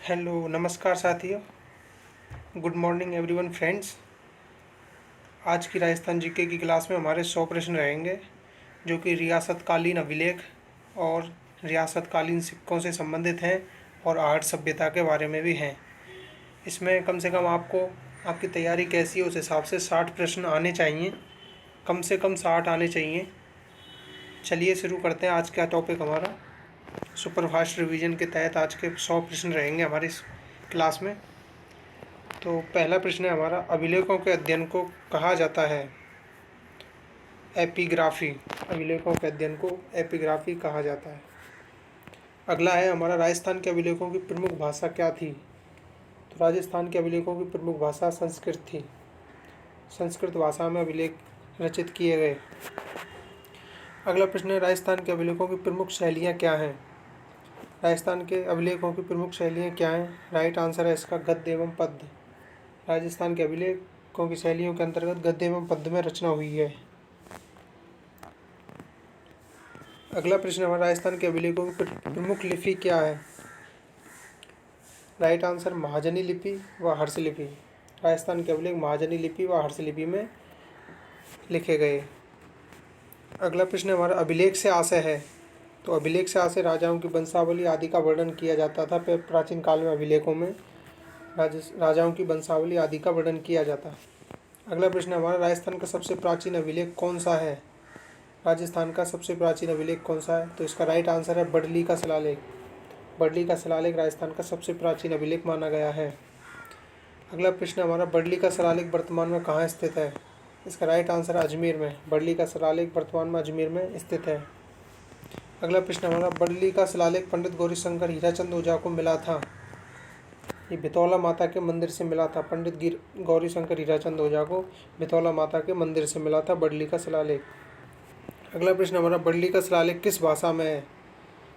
Hello नमस्कार साथियों। Good morning everyone friends. आज की राजस्थान जीके की क्लास में हमारे 100 प्रश्न रहेंगे जो कि रियासतकालीन अभिलेख और रियासतकालीन सिक्कों से संबंधित हैं और आहट सभ्यता के बारे में भी हैं। इसमें कम से कम आपको आपकी तैयारी कैसी है उस हिसाब से 60 प्रश्न आने चाहिए, कम से कम 60 आने चाहिए। चलिए शुरू करते हैं। आज का टॉपिक हमारा सुपरफास्ट रिवीजन के तहत आज के 100 प्रश्न रहेंगे हमारी इस क्लास में। तो पहला प्रश्न है हमारा, अभिलेखों के अध्ययन को कहा जाता है एपिग्राफी। अभिलेखों के अध्ययन को एपिग्राफी कहा जाता है। अगला है हमारा, राजस्थान के अभिलेखों की प्रमुख भाषा क्या थी। तो राजस्थान के अभिलेखों की प्रमुख भाषा संस्कृत थी। संस्कृत भाषा में अभिलेख रचित किए गए। अगला प्रश्न है, राजस्थान के अभिलेखों की प्रमुख शैलियाँ क्या हैं। राजस्थान के अभिलेखों की प्रमुख शैलियाँ क्या हैं। राइट आंसर है इसका गद्य एवं पद्य। राजस्थान के अभिलेखों की शैलियों के अंतर्गत गद्य एवं पद्य में रचना हुई है। अगला प्रश्न हमारा, राजस्थान के अभिलेखों की प्रमुख लिपि क्या है। राइट आंसर महाजनी लिपि व हर्ष लिपि। राजस्थान के अभिलेख महाजनी लिपि व हर्ष लिपि में लिखे गए। अगला प्रश्न हमारा, अभिलेख से आशय है। तो अभिलेख से आशय राजाओं की वंशावली आदि का वर्णन किया जाता था। प्राचीन काल में अभिलेखों में राजाओं की वंशावली आदि का वर्णन किया जाता। अगला प्रश्न हमारा, राजस्थान का सबसे प्राचीन अभिलेख कौन सा है। राजस्थान का सबसे प्राचीन अभिलेख कौन सा है। तो इसका राइट आंसर है बडली का शिलालेख। बडली का शिलालेख राजस्थान का सबसे प्राचीन अभिलेख माना गया है। अगला प्रश्न हमारा, बडली का शिलालेख वर्तमान में कहाँ स्थित है। इसका राइट आंसर है अजमेर में। बडली का शिलालेख वर्तमान में अजमेर में स्थित है। अगला प्रश्न हमारा, बडली का शिलालेख पंडित गौरीशंकर हीराचंद ओझा को मिला था। ये बितौला माता के मंदिर से मिला था। पंडित गौरीशंकर हीराचंद ओझा को बितौला माता के मंदिर से मिला था बडली का शिलालेख। अगला प्रश्न हमारा, बडली का शिलालेख किस भाषा में है।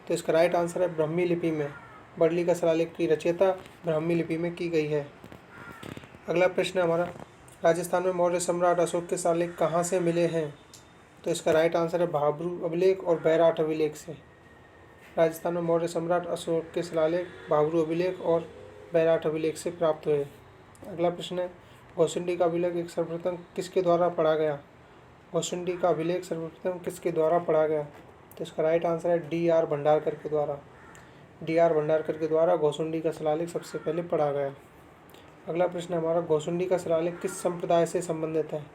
तो इसका राइट आंसर है ब्राह्मी लिपि में। बडली का शिलालेख की रचयिता ब्राह्मी लिपि में की गई है। अगला प्रश्न हमारा, राजस्थान में मौर्य सम्राट अशोक के शिलालेख कहाँ से मिले हैं। तो इसका राइट आंसर है भाबरू अभिलेख और बैराट अभिलेख से। राजस्थान में मौर्य सम्राट अशोक के शिलालेख भाबरू अभिलेख और बैराट अभिलेख से प्राप्त हुए। अगला प्रश्न है, घोसुंडी का अभिलेख एक सर्वप्रथम किसके द्वारा पढ़ा गया। घोसुंडी का अभिलेख सर्वप्रथम किसके द्वारा पढ़ा गया। तो इसका राइट आंसर है D.R. भंडारकर के द्वारा। D.R. भंडारकर के द्वारा घोसुंडी का शिलालेख सबसे पहले पढ़ा गया। अगला प्रश्न हमारा, घोसुंडी का शिलालेख किस संप्रदाय से संबंधित है।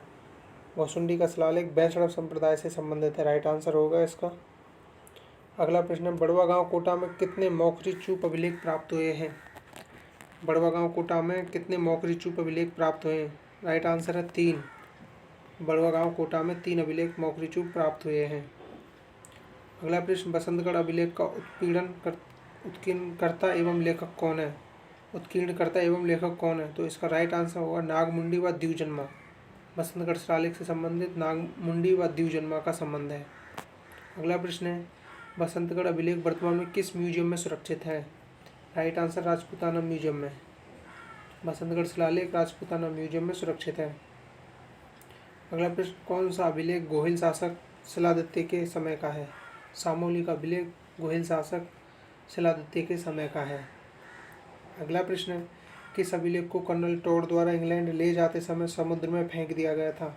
घोसुंडी का शिलालेख वैष्णव संप्रदाय से संबंधित है। राइट आंसर होगा इसका। अगला प्रश्न है, बड़वा गांव कोटा में कितने मौखरी चूप अभिलेख प्राप्त हुए हैं। बड़वा गांव कोटा में कितने मौखरी चूप अभिलेख प्राप्त हुए हैं। राइट आंसर है 3। बड़वा गांव कोटा में 3 अभिलेख मौखरी चूप प्राप्त हुए हैं। अगला प्रश्न, बसंतगढ़ अभिलेख का उत्कीर्णकर्ता एवं लेखक कौन है। उत्कीर्णकर्ता एवं लेखक कौन है। तो इसका राइट आंसर होगा नागमुंडी व द्विजन्मा। बसंतगढ़ शिलालेख से संबंधित नागमुंडी व द्विजन्मा का संबंध है। अगला प्रश्न है, बसंतगढ़ अभिलेख वर्तमान में किस म्यूजियम में सुरक्षित है। राइट आंसर राजपूताना म्यूजियम में। बसंतगढ़ शिलालेख राजपूताना म्यूजियम में सुरक्षित है। अगला प्रश्न, कौन सा अभिलेख गोहिल शासक शिलादित्य के समय का है। सामोली का अभिलेख गोहिल शासक शिलादित्य के समय का है। अगला प्रश्न है, किस अभिलेख को कर्नल टोड द्वारा इंग्लैंड ले जाते समय समुद्र में फेंक दिया गया था।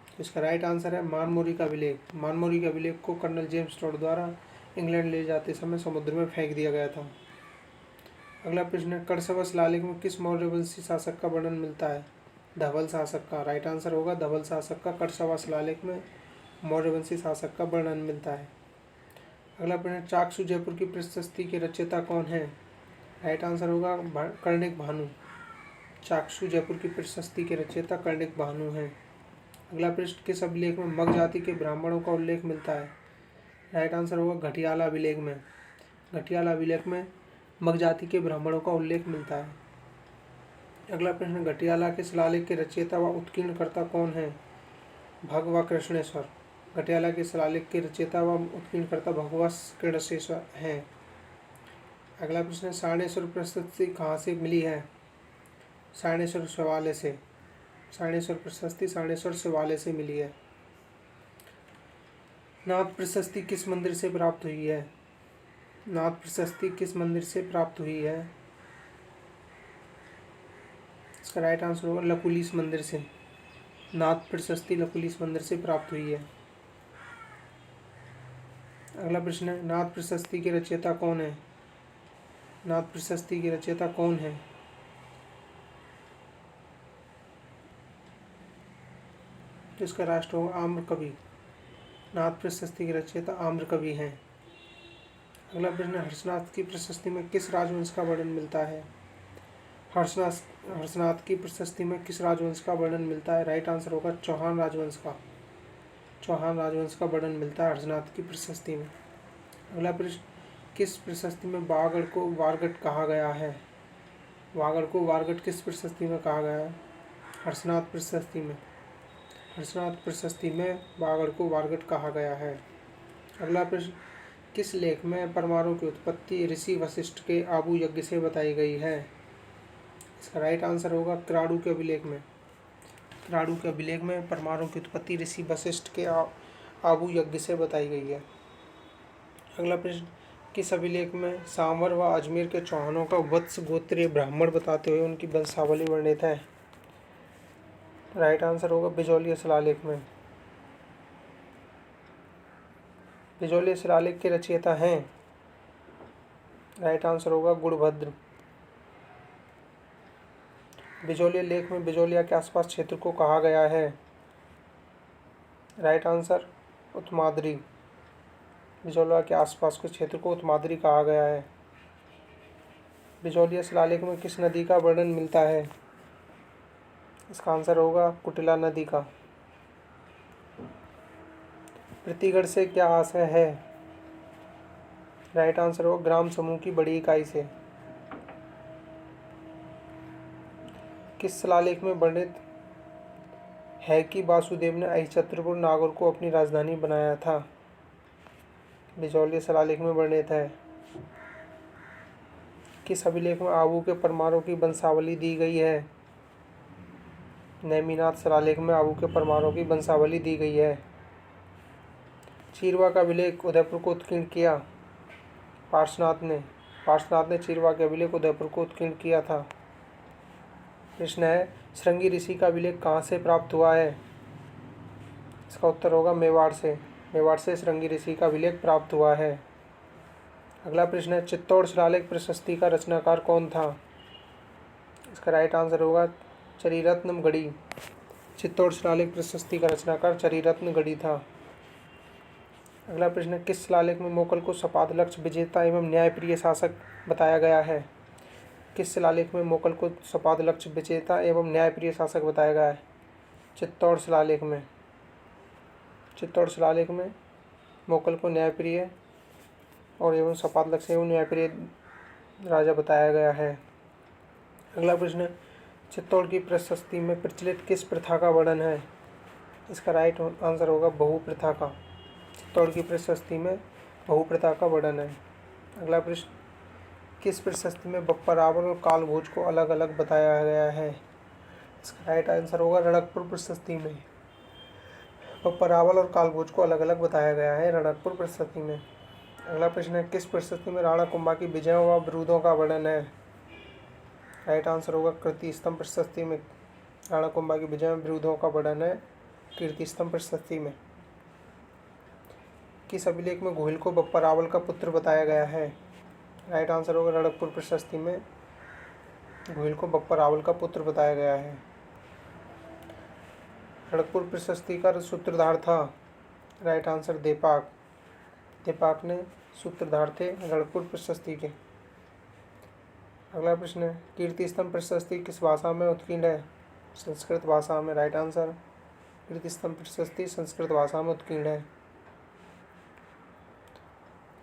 तो इसका राइट आंसर है मानमोरी का अभिलेख। मानमोरी के अभिलेख को कर्नल जेम्स टोड द्वारा इंग्लैंड ले जाते समय समुद्र में फेंक दिया गया था। अगला प्रश्न है, कड़सवा शिलालेख में किस मौर्यवंशी शासक का वर्णन मिलता है। धवल शासक का। राइट आंसर होगा धवल शासक का कड़सवा शिलालेख में मौर्यवंशी शासक का वर्णन मिलता है। अगला प्रश्न, चाकसू जयपुर की प्रशस्ति के रचयिता कौन है। राइट आंसर होगा कर्णिक भानु। चाकसू जयपुर की प्रशस्ति के रचयिता कर्णिक भानु हैं। अगला प्रश्न, किस अभिलेख में मग जाति के ब्राह्मणों का उल्लेख मिलता है। राइट आंसर होगा घटियाला अभिलेख में। घटियाला अभिलेख में मग जाति के ब्राह्मणों का उल्लेख मिलता है। अगला प्रश्न, घटियाला के शिलालेख के रचयिता व उत्कीर्णकर्ता कौन है। भगवा कृष्णेश्वर। घटियाला के शिलालेख के रचयिता व उत्कीर्णकर्ता भगवा कृष्णेश्वर हैं। अगला प्रश्न, सारणेश्वर प्रशस्ति कहाँ से मिली है। सारणेश्वर शिवालय से। सारणेश्वर प्रशस्ति सारणेश्वर शिवालय से मिली है। नाथ प्रशस्ति किस मंदिर से प्राप्त हुई है। नाथ प्रशस्ति किस मंदिर से प्राप्त हुई है। इसका राइट आंसर होगा लकुलिस मंदिर से। नाथ प्रशस्ति लकुलिस मंदिर से प्राप्त हुई है। अगला प्रश्न है, नाथ प्रशस्ति के रचयिता कौन है? नाथ प्रशस्ति के रचयिता कौन है? तो इसका राष्ट्र होगा आम्रकवि। नाथ प्रशस्ति के रचयिता आम्रकवि हैं। अगला प्रश्न, हर्षनाथ की प्रशस्ति में किस राजवंश का वर्णन मिलता है? हर्षनाथ की प्रशस्ति में किस राजवंश का वर्णन मिलता है? राइट आंसर होगा चौहान राजवंश का। चौहान राजवंश का वर्णन मिलता है हर्षनाथ की प्रशस्ति में। अगला प्रश्न, किस प्रशस्ति में वागड़ को वारगट कहा गया है? वागड़ को वारगट किस प्रशस्ति में कहा गया है? हर्षनाथ प्रशस्ति में। हर्षनाथ प्रशस्ति में वागड़ को वारगट कहा गया है। अगला प्रश्न, किस लेख में परमाणु की उत्पत्ति ऋषि वशिष्ठ के आबू यज्ञ से बताई गई है? इसका राइट आंसर होगा क्राडू के अभिलेख में। क्राडू के अभिलेख में परमाणु की उत्पत्ति ऋषि वशिष्ठ के आबू यज्ञ से बताई गई है। अगला प्रश्न, किस अभिलेख में सांवर व अजमेर के चौहानों का वत्स गोत्रीय ब्राह्मण बताते हुए उनकी वंशावली वर्णित है? राइट आंसर होगा बिजौलिया शिलालेख में। बिजौलिया शिलालेख के रचयिता हैं, राइट आंसर होगा गुणभद्र। बिजौलिया लेख में बिजौलिया के आसपास क्षेत्र को कहा गया है? Right answer उत्तमाद्री। बिजौलिया के आसपास के क्षेत्र को उत्तमाद्री कहा गया है। बिजौलिया शिलालेख में किस नदी का वर्णन मिलता है? इसका आंसर होगा कुटिला नदी का। पृथ्वीगढ़ से क्या आशय है? राइट आंसर होगा ग्राम समूह की बड़ी इकाई से। किस शिलालेख में वर्णित है कि वासुदेव ने अहिच्छत्रपुर नागौर को अपनी राजधानी बनाया था? बिजौलिया शिलालेख में वर्णित है। किस अभिलेख में आबू के परमारों की वंशावली दी गई है? नेमिनाथ शिलालेख में आबू के परमारों की वंशावली दी गई है। चीरवा का अभिलेख उदयपुर को उत्कीर्ण किया पार्श्वनाथ ने चीरवा के अभिलेख उदयपुर को उत्कीर्ण किया था। प्रश्न है, श्रृंगी ऋषि का अभिलेख कहाँ से प्राप्त हुआ है? इसका उत्तर होगा मेवाड़ से श्रृंगी ऋषि का अभिलेख प्राप्त हुआ है। अगला प्रश्न है, चित्तौड़ शिलालेख प्रशस्ति का रचनाकार कौन था? इसका राइट आंसर होगा चरिरत्न गढ़ी। चित्तौड़ शिलालेख प्रशस्ति का रचनाकार चरिरत्न गढ़ी था। अगला प्रश्न है, किस शिलालेख में मोकल को सपादलक्ष विजेता एवं न्यायप्रिय शासक बताया गया है? किस शिलालेख में मोकल को सपादलक्ष विजेता एवं न्यायप्रिय शासक बताया गया है? चित्तौड़ शिलालेख में। चित्तौड़ शिलालेख में मोकल को न्यायप्रिय और एवं सपादलक्ष एवं न्यायप्रिय राजा बताया गया है। अगला प्रश्न, चित्तौड़ की प्रशस्ति में प्रचलित किस प्रथा का वर्णन है? इसका राइट आंसर होगा बहु प्रथा का। चित्तौड़ की प्रशस्ति में बहु प्रथा का वर्णन है। अगला प्रश्न, किस प्रशस्ति में बप्पा रावल और कालभोज को अलग अलग बताया गया है? इसका राइट आंसर होगा रणकपुर प्रशस्ति में। बप्पा रावल और कालभोज को अलग अलग बताया गया है रणकपुर प्रशस्ति में। अगला प्रश्न है, किस प्रशस्ति में राणा कुंभा की विजयों व विरोधों का वर्णन है? राइट आंसर होगा कीर्तिस्तंभ प्रशस्ति में। राणा कुंभा की विजयों व विरोधों का वर्णन है कीर्तिस्तंभ प्रशस्ति में। किस अभिलेख में घोइल को बप्पा रावल का पुत्र बताया गया है? राइट आंसर होगा रणकपुर प्रशस्ति में घोइल को बप्पा रावल का पुत्र बताया गया है। रणकपुर प्रशस्ति का सूत्रधार था? Right answer देपाक। देपाक ने सूत्रधार थे रणकपुर प्रशस्ति के। अगला प्रश्न है, कीर्तिस्तंभ प्रशस्ति किस भाषा में उत्कीर्ण है? संस्कृत भाषा में। राइट आंसर कीर्तिस्तंभ प्रशस्ति संस्कृत भाषा में उत्कीर्ण है।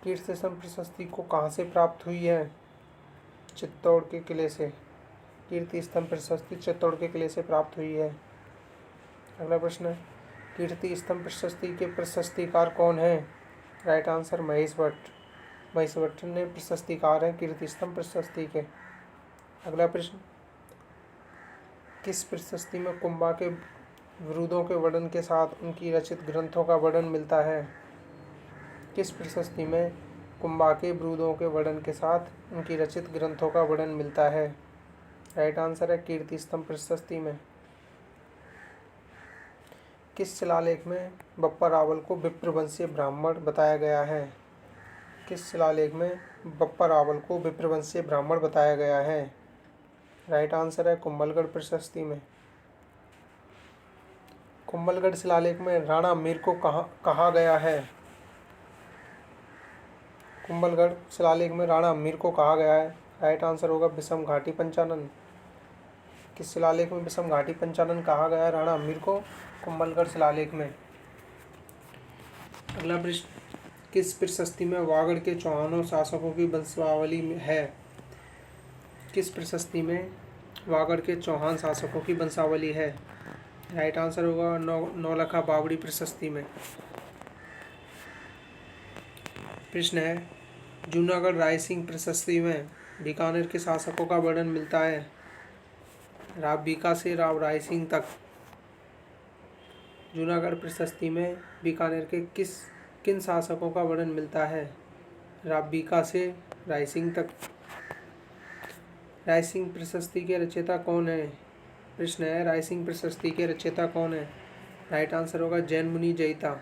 कीर्तिस्तंभ प्रशस्ति को कहाँ से प्राप्त हुई है? चित्तौड़ के किले से। कीर्तिस्तंभ प्रशस्ति चित्तौड़ के किले से प्राप्त हुई है। अगला प्रश्न है, कीर्तिस्तंभ प्रशस्ति के प्रशस्तिकार कौन है? Right answer Mahesh Bhatt. महेश भट्ट ने प्रशस्तिकार हैं कीर्तिस्तंभ प्रशस्ति के। अगला प्रश्न, किस प्रशस्ति में कुंभा के विरोधों के वर्णन के साथ उनकी रचित ग्रंथों का वर्णन मिलता है? किस प्रशस्ति में कुंभा के विरोधों के वर्णन के साथ उनकी रचित ग्रंथों का वर्णन मिलता है? राइट आंसर है कीर्ति स्तंभ प्रशस्ति में। किस शिलालेख में बप्पा रावल को विप्रवंशीय ब्राह्मण बताया गया है? किस शिलालेख में बप्पा रावल को विप्रवंशीय ब्राह्मण बताया गया है? राइट आंसर है कुंभलगढ़ प्रशस्ति में। कुंभलगढ़ शिलालेख में राणा मीर को कहा गया है? कुंभलगढ़ शिलालेख में राणा मीर को कहा गया है? राइट आंसर होगा विषम घाटी पंचानन। किस शिलालेख में विषम घाटी पंचानन कहा गया है राणा मीर को? कुंभलगढ़ शिलालेख में। अगला प्रश्न, किस प्रशस्ति में वागड़ के चौहानों शासकों की वंशावली है? किस प्रशस्ति में वागड़ के चौहान शासकों की वंशावली है? राइट आंसर होगा नौलखा बावड़ी प्रशस्ति में। प्रश्न है, जूनागढ़ रायसिंह प्रशस्ति में बीकानेर के शासकों का वर्णन मिलता है? राव बीका से राव रायसिंह तक। जूनागढ़ प्रशस्ति में बीकानेर के किन शासकों का वर्णन मिलता है? राव बीका से रायसिंह तक। रायसिंह प्रशस्ति के रचयिता कौन है? प्रश्न है, रायसिंह प्रशस्ति के रचयिता कौन है? राइट आंसर होगा जैन मुनि जयिता।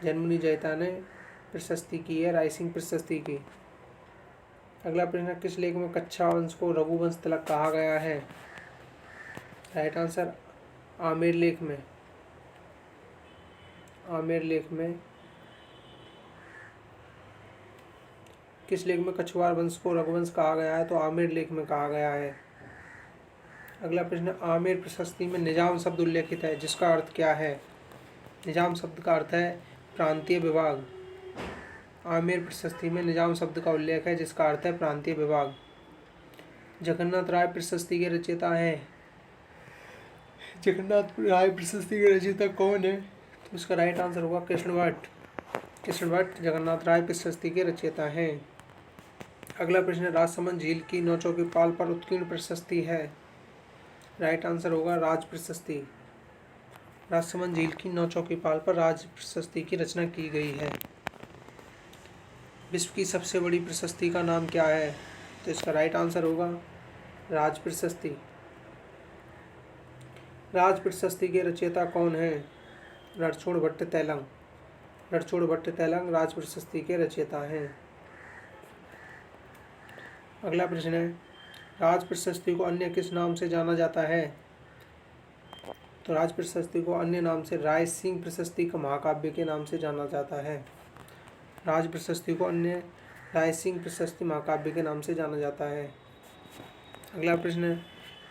जैन मुनि जयिता ने प्रशस्ति की है रायसिंह प्रशस्ति की। अगला प्रश्न, किस लेख में कच्छा वंश को रघुवंश तिलक कहा गया है? राइट आंसर आमेर लेख में। आमेर लेख में। किस लेख में कछुआर वंश को रघुवंश कहा गया है? तो आमेर लेख में कहा गया है। अगला प्रश्न, आमेर प्रशस्ति में निजाम शब्द उल्लेखित है, जिसका अर्थ क्या है? निजाम शब्द का अर्थ है प्रांतीय विभाग। आमेर प्रशस्ति में निजाम शब्द का उल्लेख है, जिसका अर्थ है प्रांतीय विभाग। जगन्नाथ राय प्रशस्ति के रचयिता है? जगन्नाथ राय प्रशस्ति के रचयिता कौन है? तो इसका राइट आंसर होगा कृष्ण भट्ट। कृष्ण भट्ट जगन्नाथ राय प्रशस्ति के रचयिता हैं। अगला प्रश्न, राजसमंद झील की नौचौकी पाल पर उत्कीर्ण प्रशस्ति है? राइट आंसर होगा राज प्रशस्ति। राजसमंद झील की नौचौकी पाल पर राज प्रशस्ति की रचना की गई है। विश्व की सबसे बड़ी प्रशस्ति का नाम क्या है? तो इसका राइट आंसर होगा राज प्रशस्ति। राज प्रशस्ति के रचयिता कौन है? रणछोड़ भट्ट तैलंग। रणछोड़ भट्ट तैलंग राज प्रशस्ति के रचयिता हैं। अगला प्रश्न है, राज प्रशस्ति को अन्य किस नाम से जाना जाता है? तो राज प्रशस्ति को अन्य नाम से राय सिंह प्रशस्ति का महाकाव्य के नाम से जाना जाता है। राज प्रशस्ति को अन्य राय सिंह प्रशस्ति महाकाव्य के नाम से जाना जाता है। अगला प्रश्न है,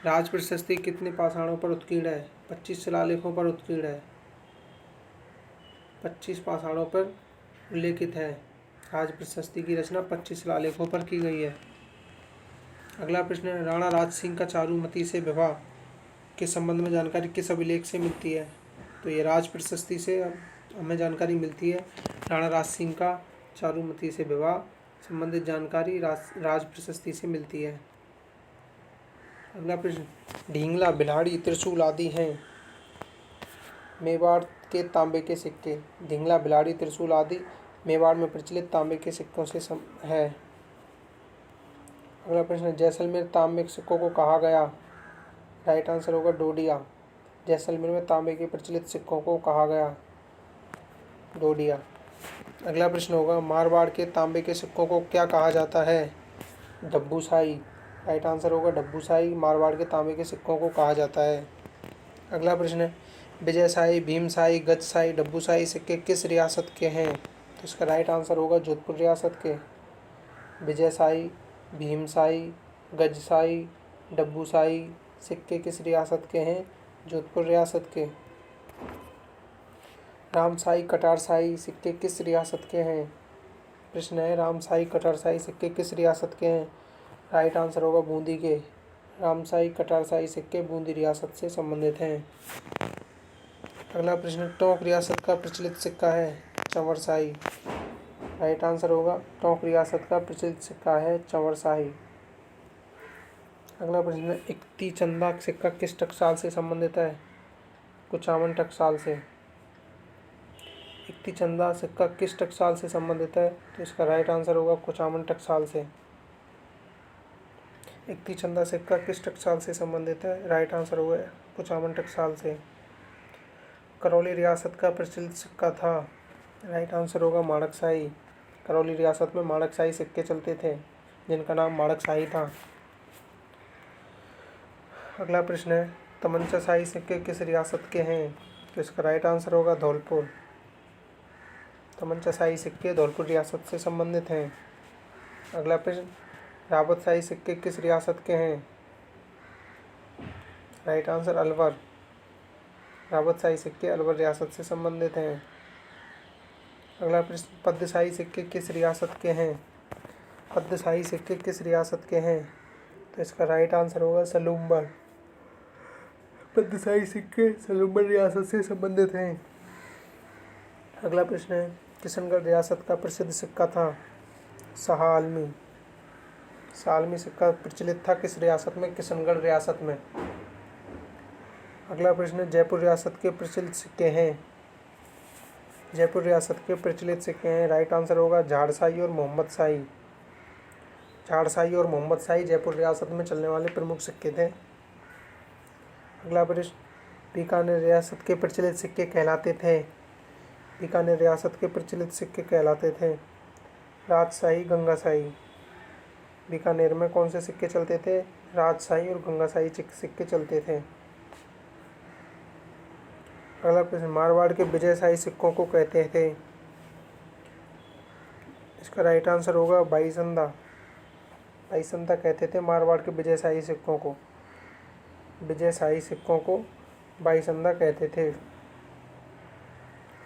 राज प्रशस्ति कितने पाषाणों पर उत्कीर्ण है? 25 शिलालेखों पर उत्कीर्ण है। 25 पाषाणों पर उल्लेखित है। राज प्रशस्ति की रचना 25 शिलालेखों पर की गई है। अगला प्रश्न है, राणा राज सिंह का चारुमती से विवाह के संबंध में जानकारी किस अभिलेख से मिलती है? तो ये राज प्रशस्ति से हमें जानकारी मिलती है। राणा राज सिंह का चारुमती से विवाह संबंधित जानकारी राज प्रशस्ति से मिलती है। अगला प्रश्न, ढींगला, बिलाड़ी, त्रिशूल आदि हैं मेवाड़ के तांबे के सिक्के। ढींगला, बिलाड़ी, त्रिशूल आदि मेवाड़ में प्रचलित तांबे के सिक्कों से है। अगला प्रश्न, जैसलमेर तांबे के सिक्कों को कहा गया? राइट आंसर होगा डोडिया। जैसलमेर में तांबे के प्रचलित सिक्कों को कहा गया डोडिया। अगला प्रश्न होगा, मारवाड़ के तांबे के सिक्कों को क्या कहा जाता है? डब्बूसाही। राइट आंसर होगा डब्बूसाही मारवाड़ के तांबे के सिक्कों को कहा जाता है। अगला प्रश्न है, विजयशाही, भीमशाही, गजशाही, डब्बूशाही सिक्के किस रियासत के हैं? तो इसका राइट आंसर होगा जोधपुर रियासत के। विजयशाही, भीमशाही, गजशाही, डब्बूशाही सिक्के किस रियासत के हैं? जोधपुर रियासत के। रामशाही, कटारशाही सिक्के किस रियासत के हैं? प्रश्न है, रामशाही, कटारशाही सिक्के किस रियासत के हैं? राइट आंसर होगा बूंदी के। रामशाही, कटारशाही सिक्के बूंदी रियासत से संबंधित हैं। अगला प्रश्न, टोंक रियासत का प्रचलित सिक्का है? चंवरशाही। राइट आंसर होगा टोंक रियासत का प्रचलित सिक्का है चंवरशाही। अगला प्रश्न है, इकती चंदा सिक्का किस टकसाल से संबंधित है? कुचामन टकसाल से। इकती चंदा सिक्का किस टकसाल से संबंधित है? तो इसका राइट आंसर होगा कुचामन टकसाल से। इकती चंदा सिक्का किस टकसाल से संबंधित है? राइट आंसर होगा कुचामन टकसाल से। करौली रियासत का प्रचलित सिक्का था? राइट आंसर होगा माणकशाही। करौली रियासत में माणकशाही सिक्के चलते थे जिनका नाम माणकशाही था। अगला प्रश्न है, तमंचाशाही सिक्के किस रियासत के हैं? तो इसका राइट आंसर होगा धौलपुर। तमंचाशाही सिक्के धौलपुर रियासत से संबंधित हैं। अगला प्रश्न, रावतशाही सिक्के किस रियासत के हैं? Right answer Alwar. रावतशाही सिक्के अलवर रियासत से संबंधित हैं। अगला प्रश्न, पद्मशाही सिक्के किस रियासत के हैं? पद्मशाही सिक्के किस रियासत के हैं? तो इसका राइट आंसर होगा सलूम्बर। पद्मशाही सिक्के सलूम्बर रियासत से संबंधित हैं। अगला प्रश्न है, किशनगढ़ रियासत का प्रसिद्ध सिक्का था? शाह आलमी। शाह आलमी सिक्का प्रचलित था किस रियासत में? किशनगढ़ रियासत में। अगला प्रश्न है, जयपुर रियासत के प्रचलित सिक्के हैं? जयपुर रियासत के प्रचलित सिक्के हैं। राइट आंसर होगा झाड़शाही और मोहम्मद शाही। झाड़शाही और मोहम्मद शाही जयपुर रियासत में चलने वाले प्रमुख सिक्के थे। अगला प्रश्न, बीकानेर रियासत के प्रचलित सिक्के कहलाते थे? बीकानेर रियासत के प्रचलित सिक्के कहलाते थे राजशाही, गंगाशाही। बीकानेर में कौन से सिक्के चलते थे? राजशाही और गंगाशाही सिक्के चलते थे। अगला प्रश्न, मारवाड़ के विजयशाही सिक्कों को कहते थे? इसका राइट आंसर होगा बाईसंदा। बाईसंदा कहते थे मारवाड़ के विजयशाही सिक्कों को। विजयशाही सिक्कों को बाईसंदा कहते थे।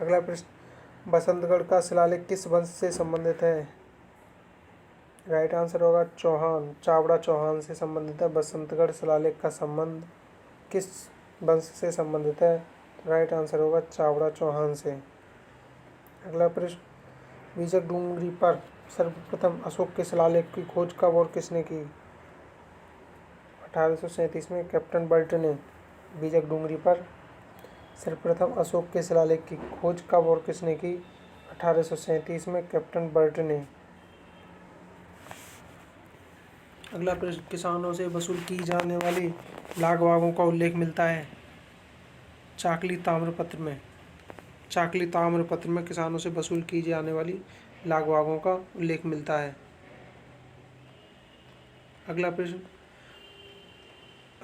अगला प्रश्न, बसंतगढ़ का शिलालेख किस वंश से संबंधित है? राइट आंसर होगा चौहान। चावड़ा चौहान से संबंधित है। बसंतगढ़ शिलालेख का संबंध किस वंश से संबंधित है? राइट आंसर होगा चावड़ा चौहान से। अगला प्रश्न, बीजक डूंगरी पर सर्वप्रथम अशोक के शिलालेख की खोज कब और किसने की? 1837 में कैप्टन बर्ट ने बीजक डूंगरी पर सर्वप्रथम अशोक के शिलालेख की खोज कब और किसने की? 1837 में कैप्टन बर्ट ने। अगला प्रश्न, किसानों से वसूल की जाने वाली लागवागों का उल्लेख मिलता है? चाकली ताम्रपत्र में। चाकली ताम्रपत्र में किसानों से वसूल की जाने वाली लागवागों का उल्लेख मिलता है। अगला प्रश्न,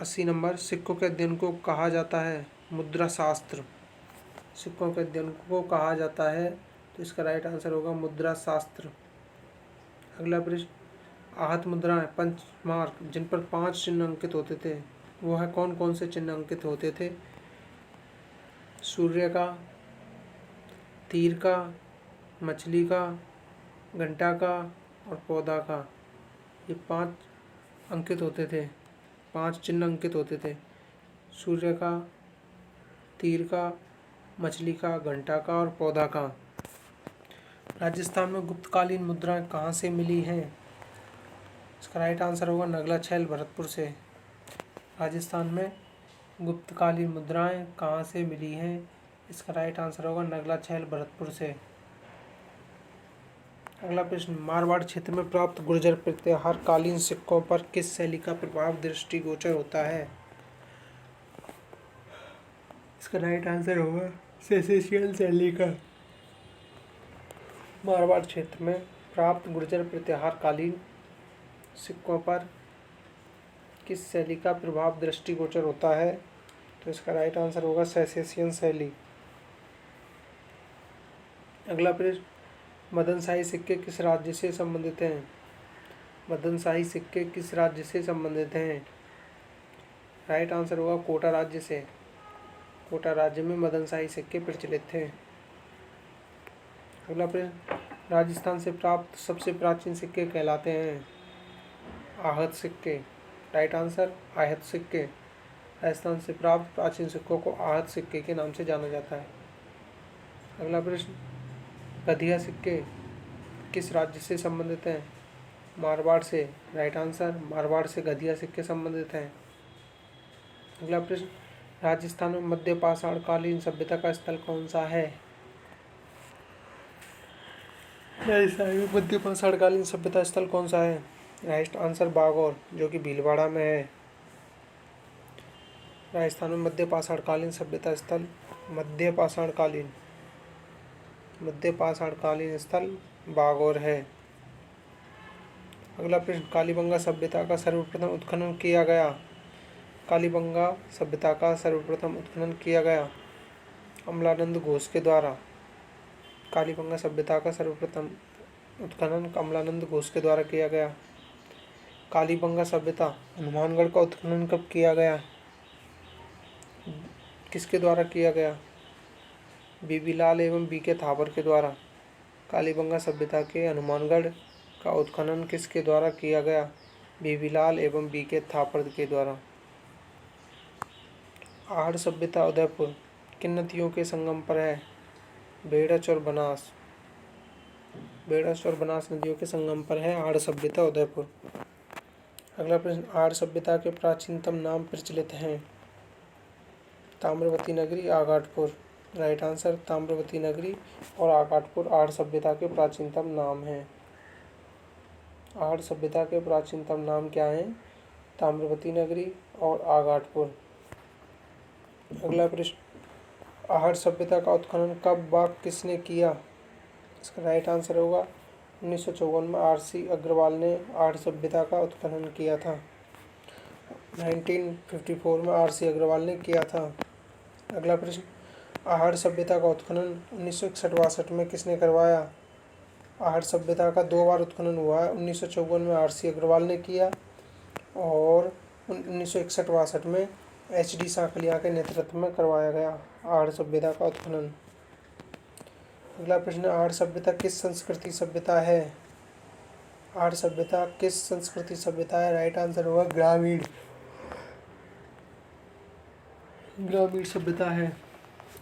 80 नंबर, सिक्कों के अध्ययन को कहा जाता है? मुद्रा शास्त्र। सिक्कों के अध्ययन को कहा जाता है, तो इसका राइट आंसर होगा मुद्रा शास्त्र। अगला प्रश्न, आहत मुद्राएं पंचमार्क जिन पर 5 चिन्ह अंकित होते थे, वो है कौन कौन से चिन्ह अंकित होते थे? सूर्य का, तीर का, मछली का, घंटा का और पौधा का। ये 5 अंकित होते थे, 5 चिन्ह अंकित होते थे। सूर्य का, तीर का, मछली का, घंटा का और पौधा का। राजस्थान में गुप्तकालीन मुद्राएं कहाँ से मिली हैं? इसका राइट आंसर होगा नगला छैल, भरतपुर से। राजस्थान में गुप्तकालीन मुद्राएं कहाँ से मिली हैं? इसका राइट आंसर होगा नगला छैल, भरतपुर से। अगला प्रश्न, मारवाड़ क्षेत्र में प्राप्त गुर्जर प्रत्याहार कालीन सिक्कों पर किस शैली का प्रभाव दृष्टिगोचर होता है? इसका राइट आंसर होगा सेसेशियल शैली का। मारवाड़ क्षेत्र में प्राप्त गुर्जर प्रत्याहार कालीन सिक्कों पर किस शैली का प्रभाव दृष्टिगोचर होता है? तो इसका राइट आंसर होगा सेसेशियन शैली। अगला प्रश्न, मदनशाही सिक्के किस राज्य से संबंधित हैं? मदनशाही सिक्के किस राज्य से संबंधित हैं? राइट आंसर होगा कोटा राज्य से। कोटा राज्य में मदनशाही सिक्के प्रचलित थे। अगला प्रश्न, राजस्थान से प्राप्त सबसे प्राचीन सिक्के कहलाते हैं? आहत सिक्के। राइट आंसर आहत सिक्के। राजस्थान से प्राप्त प्राचीन सिक्कों को आहत सिक्के के नाम से जाना जाता है। अगला प्रश्न, गधिया सिक्के किस राज्य से संबंधित हैं? मारवाड़ से। राइट आंसर मारवाड़ से गधिया सिक्के संबंधित हैं। अगला प्रश्न, राजस्थान में मध्य पाषाण कालीन सभ्यता का स्थल कौन सा है? राजस्थान में मध्य पाषाण कालीन सभ्यता स्थल कौन सा है? राइट आंसर बागौर, जो कि भीलवाड़ा में है। राजस्थान में मध्य पाषाणकालीन सभ्यता स्थल मध्य पाषाणकालीन स्थल बागौर है। अगला प्रश्न, कालीबंगा सभ्यता का सर्वप्रथम उत्खनन किया गया। कालीबंगा सभ्यता का सर्वप्रथम उत्खनन किया गया अमलानंद घोष के द्वारा। कालीबंगा सभ्यता का सर्वप्रथम उत्खनन अमलानंद घोष के द्वारा किया गया। कालीबंगा सभ्यता हनुमानगढ़ का उत्खनन कब किया गया? किसके द्वारा किया गया? बीबी लाल एवं बीके थापर के द्वारा। कालीबंगा सभ्यता के हनुमानगढ़ का उत्खनन किसके द्वारा किया गया? बीबी लाल एवं बीके थापर के द्वारा। आहड़ सभ्यता उदयपुर किन नदियों के संगम पर है? बेड़च और बनास। बेड़च और बनास नदियों के संगम पर है आहड़ सभ्यता उदयपुर। अगला प्रश्न, आहड़ सभ्यता के प्राचीनतम नाम प्रचलित हैं। ताम्रवती नगरी, आगाटपुर। राइट आंसर ताम्रवती नगरी और आगाटपुर आहड़ सभ्यता के प्राचीनतम नाम हैं। आहड़ सभ्यता के प्राचीनतम नाम क्या हैं? ताम्रवती नगरी और आगाटपुर। अगला प्रश्न, आहड़ सभ्यता का उत्खनन कब व किसने किया? इसका राइट आंसर होगा 1954 में आर.सी. अग्रवाल ने आहड़ सभ्यता का उत्खनन किया था। 1954 में आर.सी. अग्रवाल ने किया था। अगला प्रश्न, आहड़ सभ्यता का उत्खनन 1961-62 में किसने करवाया? आहड़ सभ्यता का 2 बार उत्खनन हुआ है। 1954 में आर.सी. अग्रवाल ने किया और 1961-62 में एच.डी. सांकलिया के नेतृत्व में करवाया गया आहड़ सभ्यता का उत्खनन। अगला प्रश्न, आहड़ सभ्यता किस संस्कृति सभ्यता है? आहड़ सभ्यता किस संस्कृति सभ्यता है? राइट आंसर होगा ग्रामीण सभ्यता है।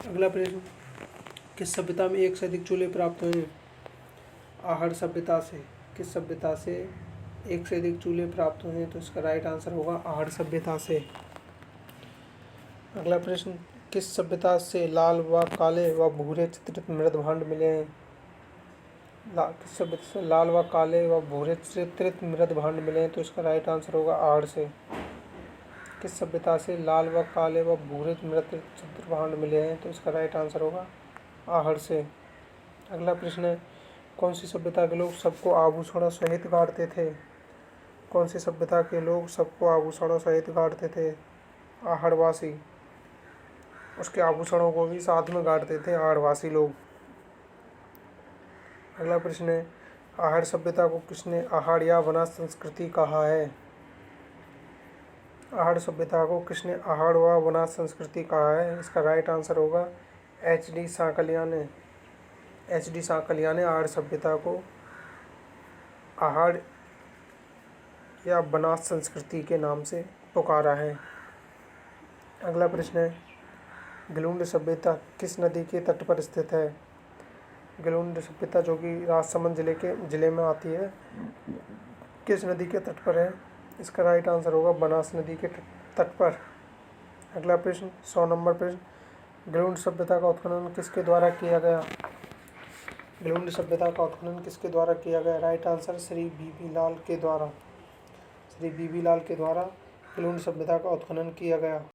अगला प्रश्न, किस सभ्यता में एक से अधिक चूल्हे प्राप्त हुए? आहड़ सभ्यता से। किस सभ्यता से एक से अधिक चूल्हे प्राप्त हुए? तो इसका राइट आंसर होगा आहड़ सभ्यता से। अगला प्रश्न, किस सभ्यता से लाल व काले व भूरे चित्रित मृदभांड मिले हैं? किस सभ्यता से लाल व काले व भूरे चित्रित मृदभांड मिले हैं? तो इसका राइट आंसर होगा आहड़ से। किस सभ्यता से लाल व काले व भूरे मृत चित्रभांड मिले हैं? तो इसका राइट आंसर होगा आहड़ से। अगला प्रश्न है, कौन सी सभ्यता के लोग सबको आभूषणों सहित गाड़ते थे? कौन सी सभ्यता के लोग सबको आभूषणों सहित गाड़ते थे? आहड़वासी। उसके आभूषणों को भी साथ में गाड़ते थे आहड़वासी लोग। अगला प्रश्न है, आहड़ सभ्यता को किसने आहड़ या वनास संस्कृति कहा है? आहड़ सभ्यता को किसने आहड़ व वनास संस्कृति कहा है? इसका राइट आंसर होगा एच.डी. सांकलिया ने। एच.डी. सांकलिया ने आहड़ सभ्यता को आहड़ या बनास संस्कृति के नाम से पुकारा है। अगला प्रश्न है, गलुंड सभ्यता किस नदी के तट पर स्थित है? गलुंड सभ्यता जो कि राजसमंद जिले में आती है, किस नदी के तट पर है? इसका राइट आंसर होगा बनास नदी के तट पर। अगला प्रश्न 100 नंबर प्रश्न, गलुंड सभ्यता का उत्खनन किसके द्वारा किया गया? गलुंड सभ्यता का उत्खनन किसके द्वारा किया गया? राइट आंसर श्री बीबी लाल के द्वारा। श्री बीबी लाल के द्वारा गलुंड सभ्यता का उत्खनन किया गया।